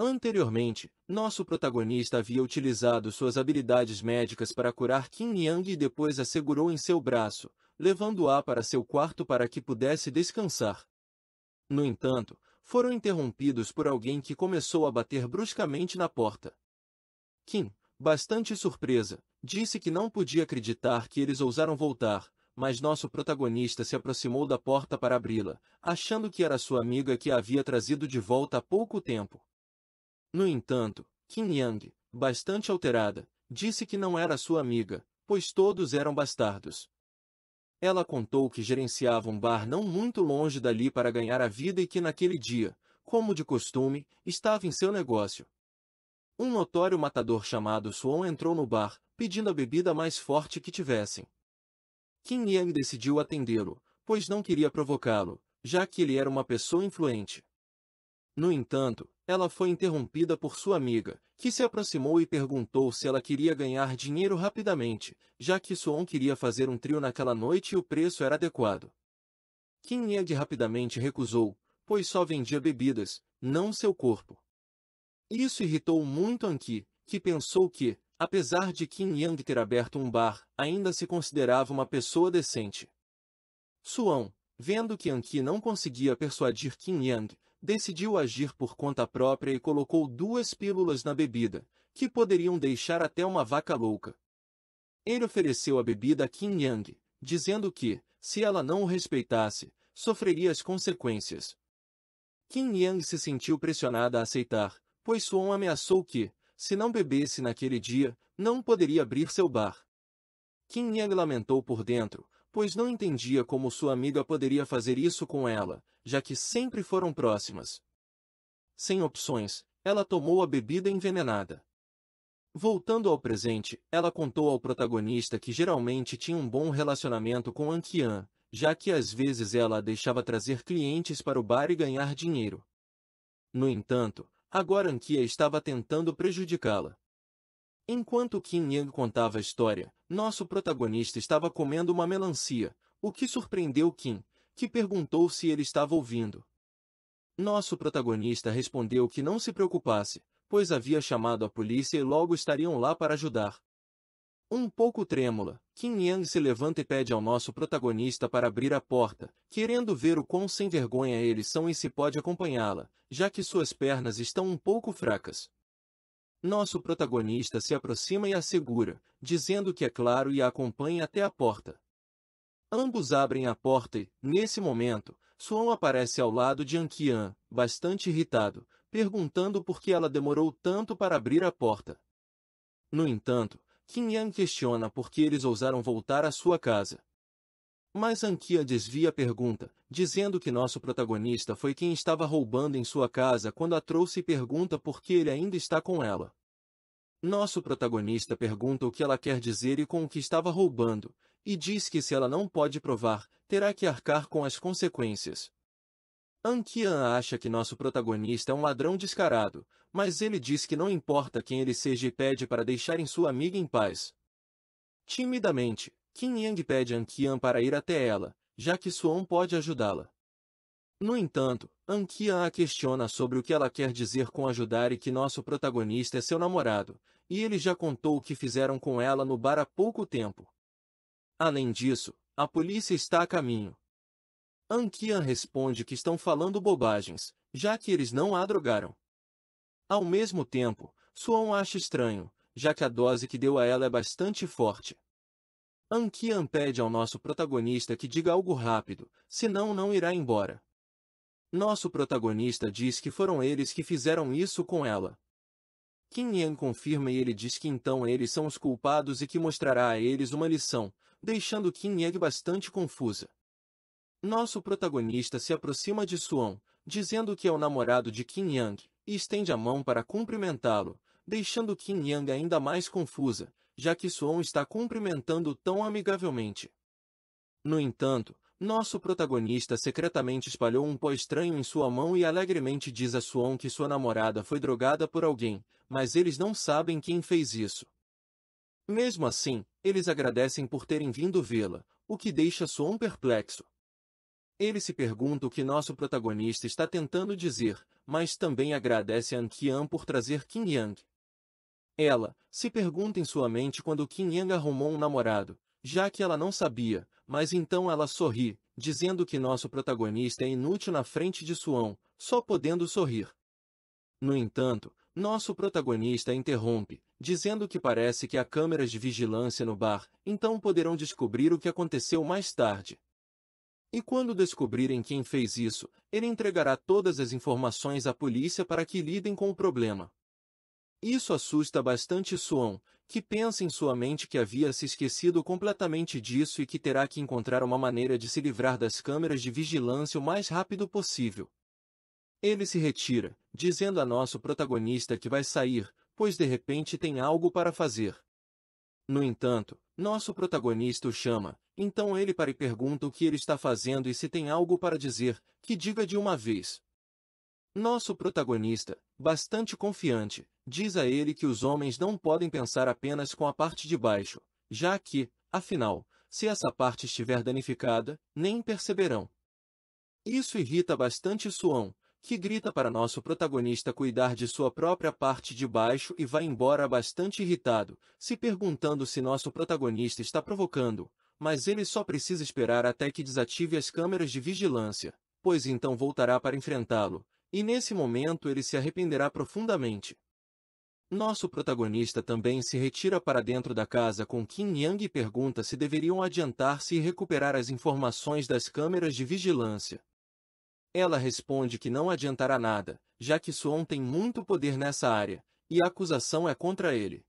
Anteriormente, nosso protagonista havia utilizado suas habilidades médicas para curar Qin Yang e depois a segurou em seu braço, levando-a para seu quarto para que pudesse descansar. No entanto, foram interrompidos por alguém que começou a bater bruscamente na porta. Qin, bastante surpresa, disse que não podia acreditar que eles ousaram voltar, mas nosso protagonista se aproximou da porta para abri-la, achando que era sua amiga que a havia trazido de volta há pouco tempo. No entanto, Qin Yang, bastante alterada, disse que não era sua amiga, pois todos eram bastardos. Ela contou que gerenciava um bar não muito longe dali para ganhar a vida e que naquele dia, como de costume, estava em seu negócio. Um notório matador chamado Suon entrou no bar, pedindo a bebida mais forte que tivessem. Qin Yang decidiu atendê-lo, pois não queria provocá-lo, já que ele era uma pessoa influente. No entanto, ela foi interrompida por sua amiga, que se aproximou e perguntou se ela queria ganhar dinheiro rapidamente, já que Suon queria fazer um trio naquela noite e o preço era adequado. Qin Yang rapidamente recusou, pois só vendia bebidas, não seu corpo. Isso irritou muito Anki, que pensou que, apesar de Qin Yang ter aberto um bar, ainda se considerava uma pessoa decente. Suon, vendo que Anki não conseguia persuadir Qin Yang, decidiu agir por conta própria e colocou 2 pílulas na bebida, que poderiam deixar até uma vaca louca. Ele ofereceu a bebida a Qin Yang, dizendo que, se ela não o respeitasse, sofreria as consequências. Qin Yang se sentiu pressionada a aceitar, pois Suon ameaçou que, se não bebesse naquele dia, não poderia abrir seu bar. Qin Yang lamentou por dentro, pois não entendia como sua amiga poderia fazer isso com ela, já que sempre foram próximas. Sem opções, ela tomou a bebida envenenada. Voltando ao presente, ela contou ao protagonista que geralmente tinha um bom relacionamento com Anqian, já que às vezes ela a deixava trazer clientes para o bar e ganhar dinheiro. No entanto, agora Anqia estava tentando prejudicá-la. Enquanto Qin Yang contava a história, nosso protagonista estava comendo uma melancia, o que surpreendeu Qin, que perguntou se ele estava ouvindo. Nosso protagonista respondeu que não se preocupasse, pois havia chamado a polícia e logo estariam lá para ajudar. Um pouco trêmula, Qin Yang se levanta e pede ao nosso protagonista para abrir a porta, querendo ver o quão sem vergonha eles são e se pode acompanhá-la, já que suas pernas estão um pouco fracas. Nosso protagonista se aproxima e a segura, dizendo que é claro e a acompanha até a porta. Ambos abrem a porta e, nesse momento, Suon aparece ao lado de Anqian, bastante irritado, perguntando por que ela demorou tanto para abrir a porta. No entanto, Qin Yang questiona por que eles ousaram voltar à sua casa. Mas Anqian desvia a pergunta, dizendo que nosso protagonista foi quem estava roubando em sua casa quando a trouxe e pergunta por que ele ainda está com ela. Nosso protagonista pergunta o que ela quer dizer e com o que estava roubando, e diz que se ela não pode provar, terá que arcar com as consequências. Anqian acha que nosso protagonista é um ladrão descarado, mas ele diz que não importa quem ele seja e pede para deixarem sua amiga em paz. Timidamente, Qin Yang pede a Anqian para ir até ela, já que Suon pode ajudá-la. No entanto, Anqian a questiona sobre o que ela quer dizer com ajudar e que nosso protagonista é seu namorado, e ele já contou o que fizeram com ela no bar há pouco tempo. Além disso, a polícia está a caminho. Anqian responde que estão falando bobagens, já que eles não a drogaram. Ao mesmo tempo, Suon acha estranho, já que a dose que deu a ela é bastante forte. Anqian pede ao nosso protagonista que diga algo rápido, senão não irá embora. Nosso protagonista diz que foram eles que fizeram isso com ela. Qin Yang confirma e ele diz que então eles são os culpados e que mostrará a eles uma lição, deixando Qin Yang bastante confusa. Nosso protagonista se aproxima de Suon, dizendo que é o namorado de Qin Yang, e estende a mão para cumprimentá-lo, deixando Qin Yang ainda mais confusa, já que Suon está cumprimentando tão amigavelmente. No entanto, nosso protagonista secretamente espalhou um pó estranho em sua mão e alegremente diz a Suon que sua namorada foi drogada por alguém, mas eles não sabem quem fez isso. Mesmo assim, eles agradecem por terem vindo vê-la, o que deixa Suon perplexo. Ele se pergunta o que nosso protagonista está tentando dizer, mas também agradece a Anqian por trazer Qin Yang. Ela se pergunta em sua mente quando Qin Yang arrumou um namorado, já que ela não sabia, mas então ela sorri, dizendo que nosso protagonista é inútil na frente de Suon, só podendo sorrir. No entanto, nosso protagonista interrompe, dizendo que parece que há câmeras de vigilância no bar, então poderão descobrir o que aconteceu mais tarde. E quando descobrirem quem fez isso, ele entregará todas as informações à polícia para que lidem com o problema. Isso assusta bastante Suon, que pensa em sua mente que havia se esquecido completamente disso e que terá que encontrar uma maneira de se livrar das câmeras de vigilância o mais rápido possível. Ele se retira, dizendo a nosso protagonista que vai sair, pois de repente tem algo para fazer. No entanto, nosso protagonista o chama, então ele para e pergunta o que ele está fazendo e se tem algo para dizer, que diga de uma vez. Nosso protagonista, bastante confiante, diz a ele que os homens não podem pensar apenas com a parte de baixo, já que, afinal, se essa parte estiver danificada, nem perceberão. Isso irrita bastante Suon, que grita para nosso protagonista cuidar de sua própria parte de baixo e vai embora bastante irritado, se perguntando se nosso protagonista está provocando, mas ele só precisa esperar até que desative as câmeras de vigilância, pois então voltará para enfrentá-lo, e nesse momento ele se arrependerá profundamente. Nosso protagonista também se retira para dentro da casa com Qin Yang e pergunta se deveriam adiantar-se e recuperar as informações das câmeras de vigilância. Ela responde que não adiantará nada, já que Suon tem muito poder nessa área, e a acusação é contra ele.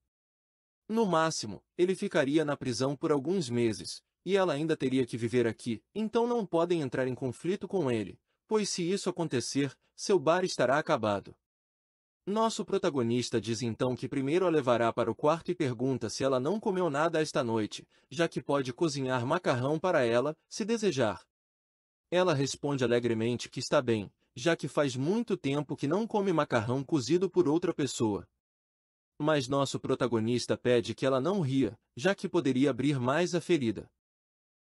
No máximo, ele ficaria na prisão por alguns meses, e ela ainda teria que viver aqui, então não podem entrar em conflito com ele, pois se isso acontecer, seu bar estará acabado. Nosso protagonista diz então que primeiro a levará para o quarto e pergunta se ela não comeu nada esta noite, já que pode cozinhar macarrão para ela, se desejar. Ela responde alegremente que está bem, já que faz muito tempo que não come macarrão cozido por outra pessoa. Mas nosso protagonista pede que ela não ria, já que poderia abrir mais a ferida.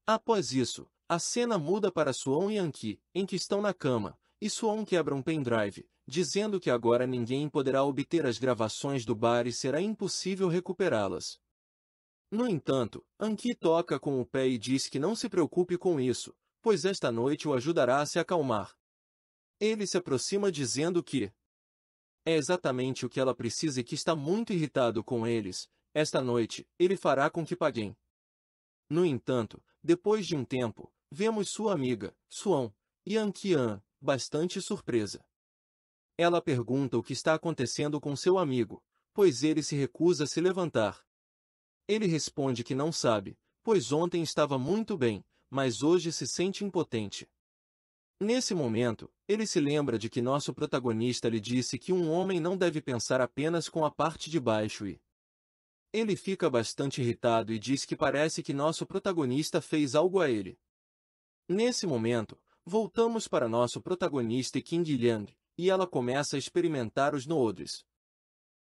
Após isso, a cena muda para Suon e Anki, em que estão na cama, e Suon quebra um pendrive, dizendo que agora ninguém poderá obter as gravações do bar e será impossível recuperá-las. No entanto, Anki toca com o pé e diz que não se preocupe com isso, pois esta noite o ajudará a se acalmar. Ele se aproxima dizendo que é exatamente o que ela precisa e que está muito irritado com eles. Esta noite, ele fará com que paguem. No entanto, depois de um tempo, vemos sua amiga, Suon, e Anqian, bastante surpresa. Ela pergunta o que está acontecendo com seu amigo, pois ele se recusa a se levantar. Ele responde que não sabe, pois ontem estava muito bem, mas hoje se sente impotente. Nesse momento, ele se lembra de que nosso protagonista lhe disse que um homem não deve pensar apenas com a parte de baixo e... Ele fica bastante irritado e diz que parece que nosso protagonista fez algo a ele. Nesse momento, voltamos para nosso protagonista e Qin Yang, e ela começa a experimentar os noodles.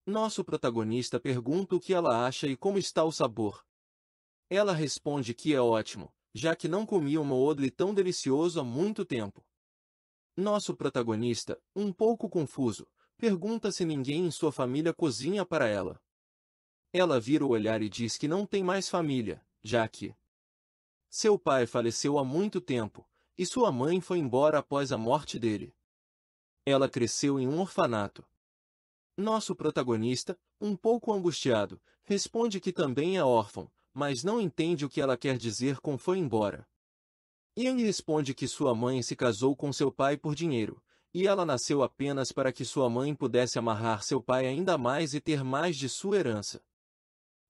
Nosso protagonista pergunta o que ela acha e como está o sabor. Ela responde que é ótimo, já que não comia um noodle tão delicioso há muito tempo. Nosso protagonista, um pouco confuso, pergunta se ninguém em sua família cozinha para ela. Ela vira o olhar e diz que não tem mais família, já que seu pai faleceu há muito tempo, e sua mãe foi embora após a morte dele. Ela cresceu em um orfanato. Nosso protagonista, um pouco angustiado, responde que também é órfão, mas não entende o que ela quer dizer com foi embora. Yang responde que sua mãe se casou com seu pai por dinheiro, e ela nasceu apenas para que sua mãe pudesse amarrar seu pai ainda mais e ter mais de sua herança.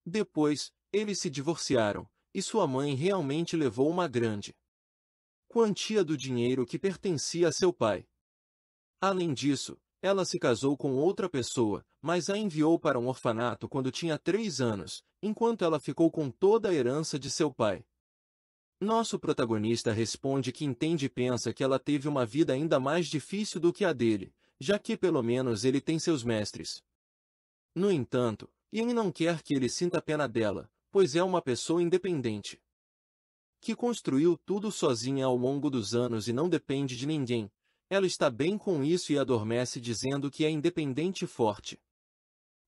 Depois, eles se divorciaram, e sua mãe realmente levou uma grande quantia do dinheiro que pertencia a seu pai. Além disso, ela se casou com outra pessoa, mas a enviou para um orfanato quando tinha 3 anos, enquanto ela ficou com toda a herança de seu pai. Nosso protagonista responde que entende e pensa que ela teve uma vida ainda mais difícil do que a dele, já que pelo menos ele tem seus mestres. No entanto, Yang não quer que ele sinta pena dela, pois é uma pessoa independente. que construiu tudo sozinha ao longo dos anos e não depende de ninguém. Ela está bem com isso e adormece dizendo que é independente e forte.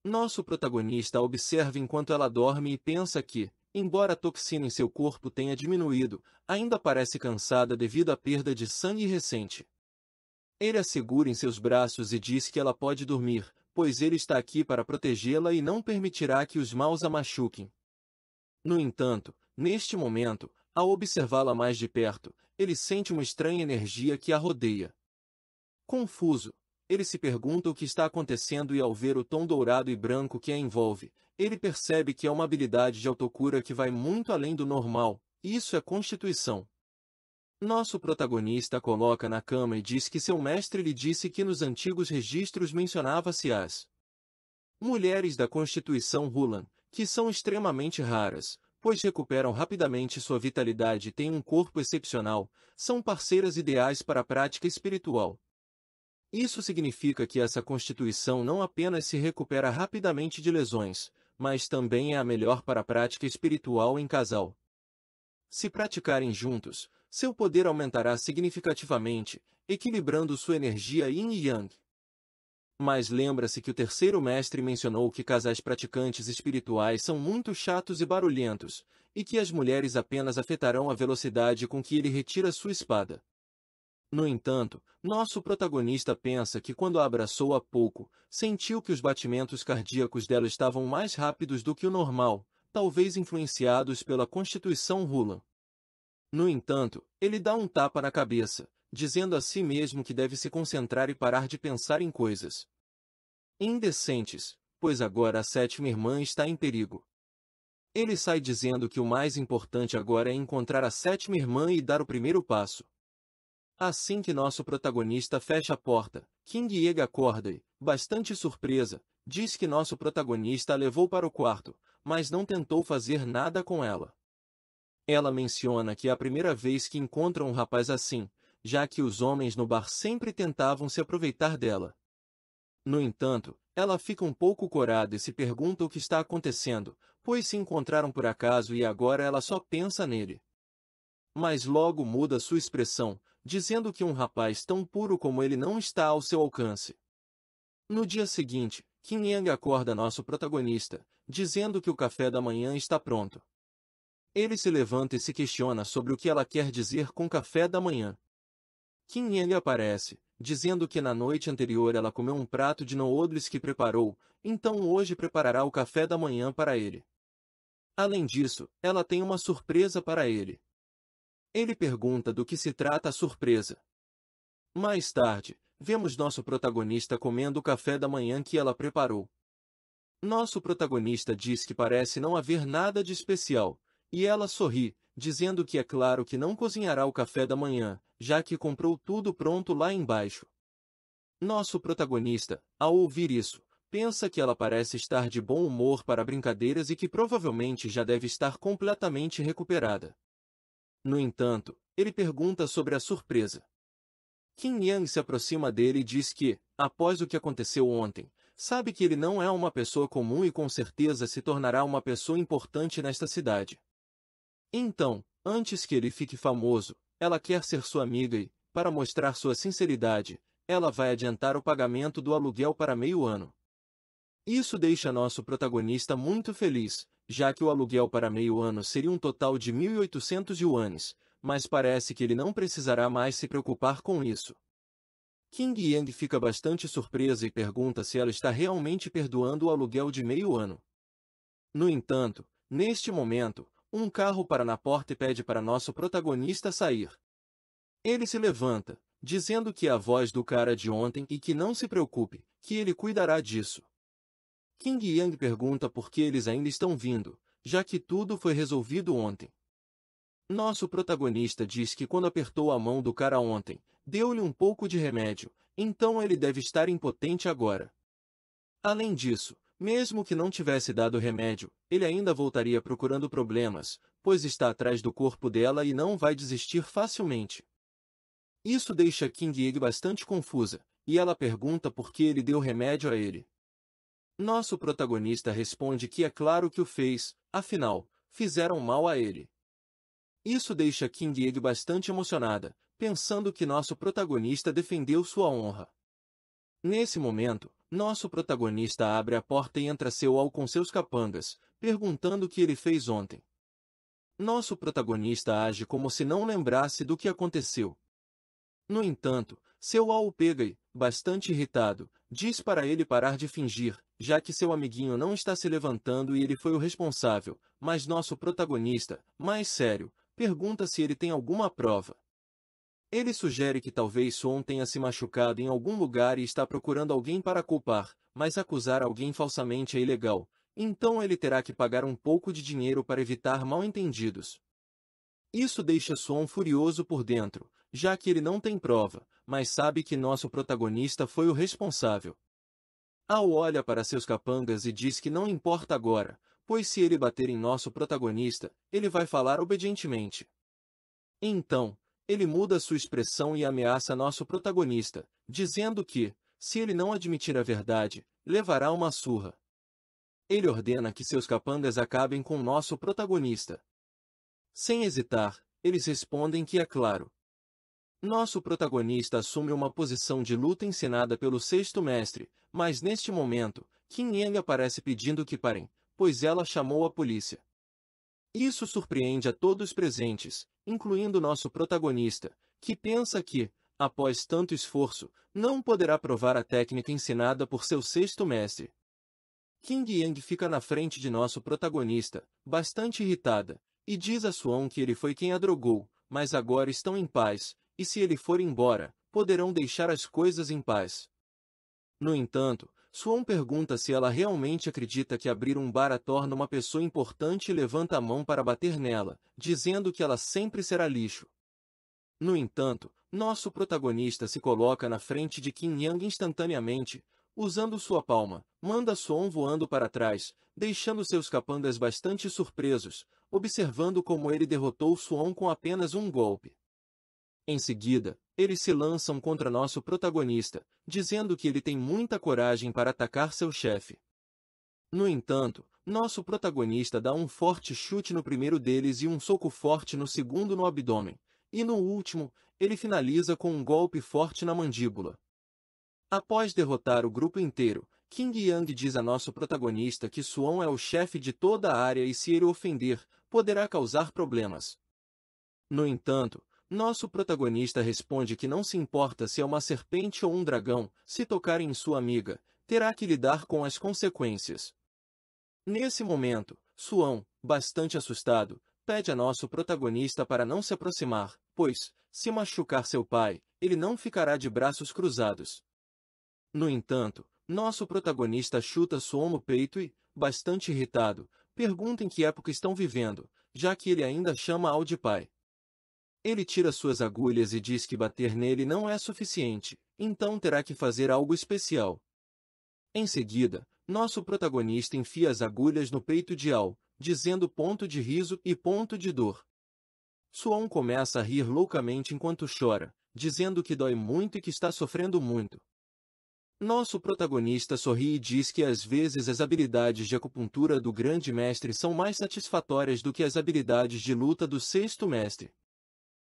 Nosso protagonista a observa enquanto ela dorme e pensa que, embora a toxina em seu corpo tenha diminuído, ainda parece cansada devido à perda de sangue recente. Ele a segura em seus braços e diz que ela pode dormir, pois ele está aqui para protegê-la e não permitirá que os maus a machuquem. No entanto, neste momento, ao observá-la mais de perto, ele sente uma estranha energia que a rodeia. Confuso, ele se pergunta o que está acontecendo e ao ver o tom dourado e branco que a envolve, ele percebe que é uma habilidade de autocura que vai muito além do normal, isso é constituição. Nosso protagonista a coloca na cama e diz que seu mestre lhe disse que nos antigos registros mencionava-se as mulheres da Constituição Hulan, que são extremamente raras, pois recuperam rapidamente sua vitalidade e têm um corpo excepcional, são parceiras ideais para a prática espiritual. Isso significa que essa constituição não apenas se recupera rapidamente de lesões, mas também é a melhor para a prática espiritual em casal. Se praticarem juntos, seu poder aumentará significativamente, equilibrando sua energia yin e yang. Mas lembra-se que o terceiro mestre mencionou que casais praticantes espirituais são muito chatos e barulhentos, e que as mulheres apenas afetarão a velocidade com que ele retira sua espada. No entanto, nosso protagonista pensa que quando a abraçou há pouco, sentiu que os batimentos cardíacos dela estavam mais rápidos do que o normal, talvez influenciados pela constituição Hulan. No entanto, ele dá um tapa na cabeça, dizendo a si mesmo que deve se concentrar e parar de pensar em coisas indecentes, pois agora a sétima irmã está em perigo. Ele sai dizendo que o mais importante agora é encontrar a sétima irmã e dar o primeiro passo. Assim que nosso protagonista fecha a porta, King Yega acorda e, bastante surpresa, diz que nosso protagonista a levou para o quarto, mas não tentou fazer nada com ela. Ela menciona que é a primeira vez que encontra um rapaz assim, já que os homens no bar sempre tentavam se aproveitar dela. No entanto, ela fica um pouco corada e se pergunta o que está acontecendo, pois se encontraram por acaso e agora ela só pensa nele. Mas logo muda sua expressão, dizendo que um rapaz tão puro como ele não está ao seu alcance. No dia seguinte, Kim Yang acorda nosso protagonista, dizendo que o café da manhã está pronto. Ele se levanta e se questiona sobre o que ela quer dizer com café da manhã. Kim Yang aparece, dizendo que na noite anterior ela comeu um prato de noodles que preparou, então hoje preparará o café da manhã para ele. Além disso, ela tem uma surpresa para ele. Ele pergunta do que se trata a surpresa. Mais tarde, vemos nosso protagonista comendo o café da manhã que ela preparou. Nosso protagonista diz que parece não haver nada de especial, e ela sorri, dizendo que é claro que não cozinhará o café da manhã, já que comprou tudo pronto lá embaixo. Nosso protagonista, ao ouvir isso, pensa que ela parece estar de bom humor para brincadeiras e que provavelmente já deve estar completamente recuperada. No entanto, ele pergunta sobre a surpresa. Kim Yang se aproxima dele e diz que, após o que aconteceu ontem, sabe que ele não é uma pessoa comum e com certeza se tornará uma pessoa importante nesta cidade. Então, antes que ele fique famoso, ela quer ser sua amiga e, para mostrar sua sinceridade, ela vai adiantar o pagamento do aluguel para meio ano. Isso deixa nosso protagonista muito feliz, já que o aluguel para meio ano seria um total de 1.800 yuanes, mas parece que ele não precisará mais se preocupar com isso. King Yang fica bastante surpresa e pergunta se ela está realmente perdoando o aluguel de meio ano. No entanto, neste momento, um carro para na porta e pede para nosso protagonista sair. Ele se levanta, dizendo que é a voz do cara de ontem e que não se preocupe, que ele cuidará disso. King Yang pergunta por que eles ainda estão vindo, já que tudo foi resolvido ontem. Nosso protagonista diz que quando apertou a mão do cara ontem, deu-lhe um pouco de remédio, então ele deve estar impotente agora. Além disso, mesmo que não tivesse dado remédio, ele ainda voltaria procurando problemas, pois está atrás do corpo dela e não vai desistir facilmente. Isso deixa King Yang bastante confusa, e ela pergunta por que ele deu remédio a ele. Nosso protagonista responde que é claro que o fez, afinal, fizeram mal a ele. Isso deixa King Egg bastante emocionada, pensando que nosso protagonista defendeu sua honra. Nesse momento, nosso protagonista abre a porta e entra Seo-al com seus capangas, perguntando o que ele fez ontem. Nosso protagonista age como se não lembrasse do que aconteceu. No entanto, Seo-al o pega e, bastante irritado, diz para ele parar de fingir, já que seu amiguinho não está se levantando e ele foi o responsável, mas nosso protagonista, mais sério, pergunta se ele tem alguma prova. Ele sugere que talvez Suon tenha se machucado em algum lugar e está procurando alguém para culpar, mas acusar alguém falsamente é ilegal, então ele terá que pagar um pouco de dinheiro para evitar mal-entendidos. Isso deixa Suon furioso por dentro, já que ele não tem prova, mas sabe que nosso protagonista foi o responsável. Ao olha para seus capangas e diz que não importa agora, pois se ele bater em nosso protagonista, ele vai falar obedientemente. Então, ele muda sua expressão e ameaça nosso protagonista, dizendo que, se ele não admitir a verdade, levará uma surra. Ele ordena que seus capangas acabem com nosso protagonista. Sem hesitar, eles respondem que é claro. Nosso protagonista assume uma posição de luta ensinada pelo sexto mestre, mas neste momento, Qin Yang aparece pedindo que parem, pois ela chamou a polícia. Isso surpreende a todos presentes, incluindo nosso protagonista, que pensa que, após tanto esforço, não poderá provar a técnica ensinada por seu sexto mestre. Qin Yang fica na frente de nosso protagonista, bastante irritada, e diz a Suon que ele foi quem a drogou, mas agora estão em paz, e se ele for embora, poderão deixar as coisas em paz. No entanto, Suon pergunta se ela realmente acredita que abrir um bar a torna uma pessoa importante e levanta a mão para bater nela, dizendo que ela sempre será lixo. No entanto, nosso protagonista se coloca na frente de Qin Yang instantaneamente, usando sua palma, manda Suon voando para trás, deixando seus capangas bastante surpresos, observando como ele derrotou Suon com apenas um golpe. Em seguida, eles se lançam contra nosso protagonista, dizendo que ele tem muita coragem para atacar seu chefe. No entanto, nosso protagonista dá um forte chute no primeiro deles e um soco forte no segundo no abdômen, e no último, ele finaliza com um golpe forte na mandíbula. Após derrotar o grupo inteiro, Qin Yang diz a nosso protagonista que Suon é o chefe de toda a área e se ele o ofender, poderá causar problemas. No entanto, nosso protagonista responde que não se importa se é uma serpente ou um dragão, se tocarem em sua amiga, terá que lidar com as consequências. Nesse momento, Suon, bastante assustado, pede a nosso protagonista para não se aproximar, pois, se machucar seu pai, ele não ficará de braços cruzados. No entanto, nosso protagonista chuta Suon no peito e, bastante irritado, pergunta em que época estão vivendo, já que ele ainda chama Ao de pai. Ele tira suas agulhas e diz que bater nele não é suficiente, então terá que fazer algo especial. Em seguida, nosso protagonista enfia as agulhas no peito de Ao, dizendo ponto de riso e ponto de dor. Suon começa a rir loucamente enquanto chora, dizendo que dói muito e que está sofrendo muito. Nosso protagonista sorri e diz que às vezes as habilidades de acupuntura do grande mestre são mais satisfatórias do que as habilidades de luta do sexto mestre.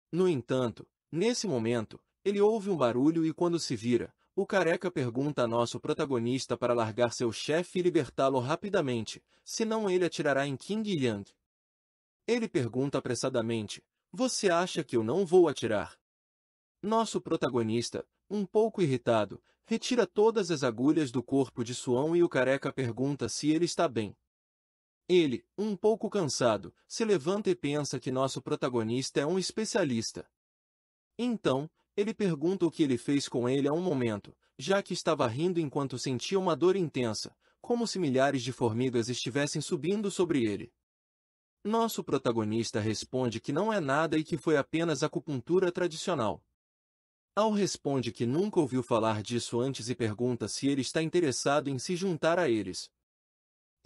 No entanto, nesse momento, ele ouve um barulho e quando se vira, o careca pergunta a nosso protagonista para largar seu chefe e libertá-lo rapidamente, senão ele atirará em Qin Yang. Ele pergunta apressadamente, "Você acha que eu não vou atirar?" Nosso protagonista, um pouco irritado, retira todas as agulhas do corpo de Suon e o careca pergunta se ele está bem. Ele, um pouco cansado, se levanta e pensa que nosso protagonista é um especialista. Então, ele pergunta o que ele fez com ele há um momento, já que estava rindo enquanto sentia uma dor intensa, como se milhares de formigas estivessem subindo sobre ele. Nosso protagonista responde que não é nada e que foi apenas acupuntura tradicional. Al responde que nunca ouviu falar disso antes e pergunta se ele está interessado em se juntar a eles.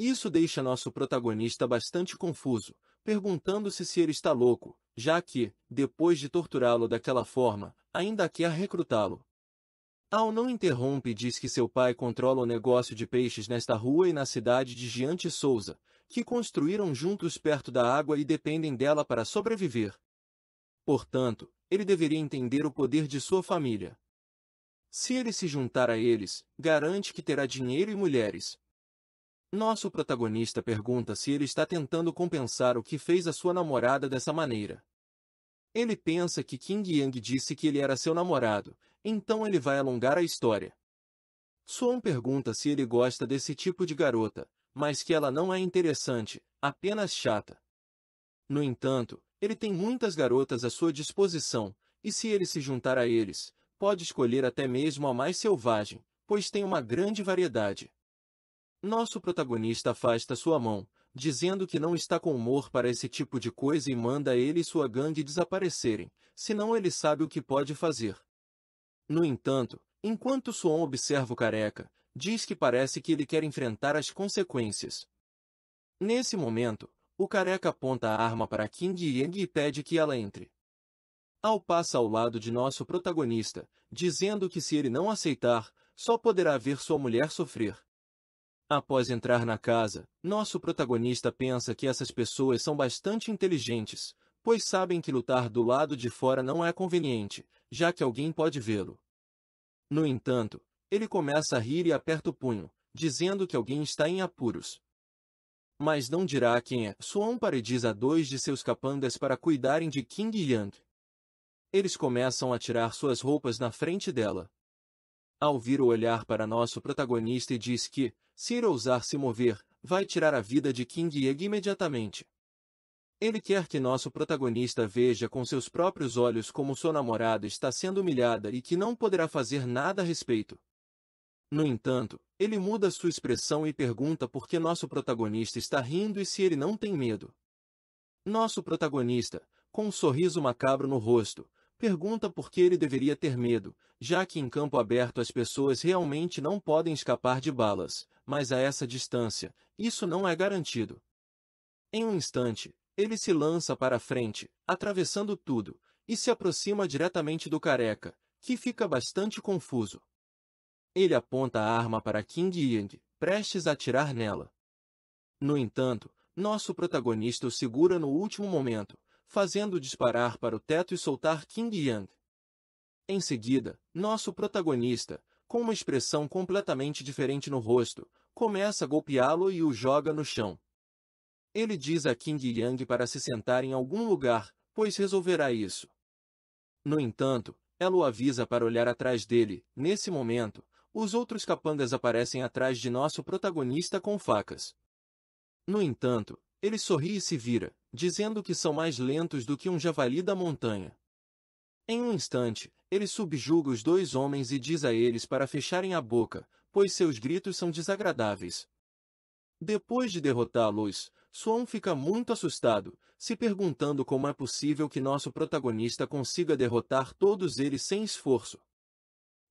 Isso deixa nosso protagonista bastante confuso, perguntando-se se ele está louco, já que, depois de torturá-lo daquela forma, ainda quer recrutá-lo. Al não interrompe e diz que seu pai controla o negócio de peixes nesta rua e na cidade de Giante Souza, que construíram juntos perto da água e dependem dela para sobreviver. Portanto, ele deveria entender o poder de sua família. Se ele se juntar a eles, garante que terá dinheiro e mulheres. Nosso protagonista pergunta se ele está tentando compensar o que fez a sua namorada dessa maneira. Ele pensa que King Yang disse que ele era seu namorado, então ele vai alongar a história. Suan pergunta se ele gosta desse tipo de garota, mas que ela não é interessante, apenas chata. No entanto, ele tem muitas garotas à sua disposição, e se ele se juntar a eles, pode escolher até mesmo a mais selvagem, pois tem uma grande variedade. Nosso protagonista afasta sua mão, dizendo que não está com humor para esse tipo de coisa e manda ele e sua gangue desaparecerem, senão ele sabe o que pode fazer. No entanto, enquanto Suan observa o careca, diz que parece que ele quer enfrentar as consequências. Nesse momento, o careca aponta a arma para King Yang e pede que ela entre. Ao passa ao lado de nosso protagonista, dizendo que se ele não aceitar, só poderá ver sua mulher sofrer. Após entrar na casa, nosso protagonista pensa que essas pessoas são bastante inteligentes, pois sabem que lutar do lado de fora não é conveniente, já que alguém pode vê-lo. No entanto, ele começa a rir e aperta o punho, dizendo que alguém está em apuros. Mas não dirá quem é. Suan diz a dois de seus capangas para cuidarem de King Yang. Eles começam a tirar suas roupas na frente dela. Ao vir o olhar para nosso protagonista e diz que, se ele ousar se mover, vai tirar a vida de King Yang imediatamente. Ele quer que nosso protagonista veja com seus próprios olhos como sua namorada está sendo humilhada e que não poderá fazer nada a respeito. No entanto, ele muda sua expressão e pergunta por que nosso protagonista está rindo e se ele não tem medo. Nosso protagonista, com um sorriso macabro no rosto, pergunta por que ele deveria ter medo, já que em campo aberto as pessoas realmente não podem escapar de balas, mas a essa distância, isso não é garantido. Em um instante, ele se lança para a frente, atravessando tudo, e se aproxima diretamente do careca, que fica bastante confuso. Ele aponta a arma para King Yang, prestes a atirar nela. No entanto, nosso protagonista o segura no último momento, fazendo disparar para o teto e soltar King Yang. Em seguida, nosso protagonista, com uma expressão completamente diferente no rosto, começa a golpeá-lo e o joga no chão. Ele diz a King Yang para se sentar em algum lugar, pois resolverá isso. No entanto, ela o avisa para olhar atrás dele. Nesse momento, os outros capangas aparecem atrás de nosso protagonista com facas. No entanto, ele sorri e se vira, dizendo que são mais lentos do que um javali da montanha. Em um instante, ele subjuga os dois homens e diz a eles para fecharem a boca, pois seus gritos são desagradáveis. Depois de derrotá-los, Suan fica muito assustado, se perguntando como é possível que nosso protagonista consiga derrotar todos eles sem esforço.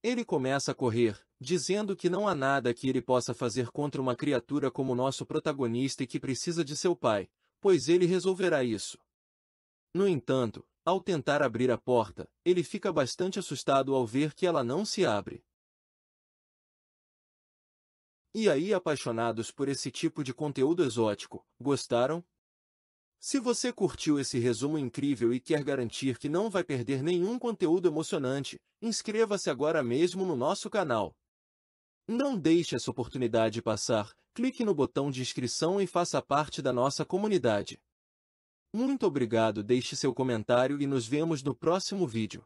Ele começa a correr, dizendo que não há nada que ele possa fazer contra uma criatura como nosso protagonista e que precisa de seu pai, pois ele resolverá isso. No entanto, ao tentar abrir a porta, ele fica bastante assustado ao ver que ela não se abre. E aí, apaixonados por esse tipo de conteúdo exótico, gostaram? Se você curtiu esse resumo incrível e quer garantir que não vai perder nenhum conteúdo emocionante, inscreva-se agora mesmo no nosso canal. Não deixe essa oportunidade passar, clique no botão de inscrição e faça parte da nossa comunidade. Muito obrigado, deixe seu comentário e nos vemos no próximo vídeo.